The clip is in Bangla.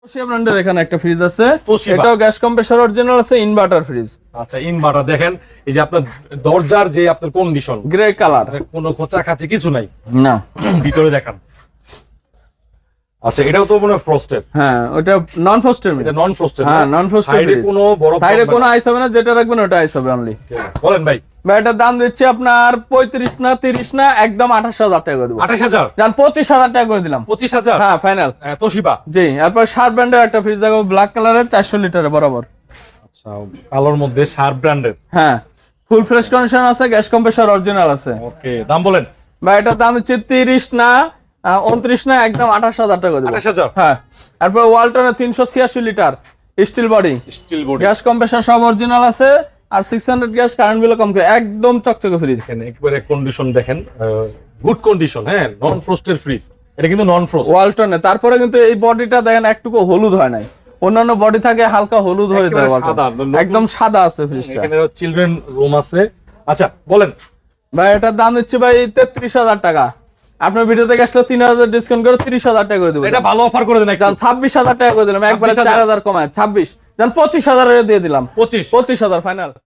তোশিবা ব্র্যান্ডের এখানে একটা ফ্রিজ আছে, তোশিবা। এটাও গ্যাস কম্প্রেসর অরিজিনাল আছে, ইনভার্টার ফ্রিজ, আচ্ছা ইনভার্টার দেখেন, এই যে আপনার দরজার যে আপনার কন্ডিশন, গ্রে কালার, কোনো খোঁচা খাচি কিছু নাই, না ভিতরে দেখান। আচ্ছা এটাও তো মনে হয় ফ্রস্টেড। হ্যাঁ ওটা নন ফ্রস্টেড, এটা নন ফ্রস্টেড। হ্যাঁ নন ফ্রস্টেড সাইডে ফ্রিজ, কোনো বড় সাইডে কোনো আইস হবে না, যেটা রাখবেন ওটা আইস হবে অনলি। বলেন ভাই। ভাই এটার দাম দিচ্ছে আপনার 35 না 30 না, একদম 28,000 টাকা করে দেবো। 28,000, জান 25,000 টাকা করে দিলাম। 25,000, হ্যাঁ ফাইনাল। তোশিবা। জি, তারপর শার্প ব্র্যান্ডের একটা ফ্রিজ দেখো, ব্ল্যাক কালারের 400 লিটারের বরাবর। আচ্ছা কালোর মধ্যে শার্প ব্র্যান্ডের। হ্যাঁ ফুল ফ্রেশ কন্ডিশন আছে, গ্যাস কম্প্রেসর অরিজিনাল আছে। ওকে দাম বলেন। ভাই এটার দাম হচ্ছে 30 না 29 না, একদম 28,000 টাকা করে দেবো। 28,000, হ্যাঁ তারপর ওয়ালটনের 386 litre steel body, steel body, gas compressor সব অরিজিনাল আছে, আর 600 গ্যাস, কারেন্ট বিল কম করে, একদম চকচকে ফ্রিজ। একবারে কন্ডিশন দেখেন, গুড কন্ডিশন। হ্যাঁ নন ফ্রস্টের ফ্রিজ, এটা কিন্তু নন ফ্রস্ট ওয়ালটনে। তারপরে কিন্তু এই বডিটা দেখেন একটুকু হলুদ হয় নাই, অন্যান্য বডি থাকে হালকা হলুদ হয়ে যায়, একেবারে ওয়ালটন সাদা, একদম সাদা আছে ফ্রিজটা। এখানে চিলড্রেন রুম আছে। আচ্ছা বলেন। ভাই এটার দাম দিচ্ছে ভাই 33,000 টাকা। আপনার ভিডিও থেকে আসলে 3,000 ডিসকাউন্ট করে 30,000 টাকা করে দেবো। এটা ভালো অফার করে দেন একটু। 26,000 টাকা করে দিলাম, একবারে 26,000 4,000 কমায় 26, 25,000 দিয়ে দিলাম, 25। 25,000 ফাইনাল।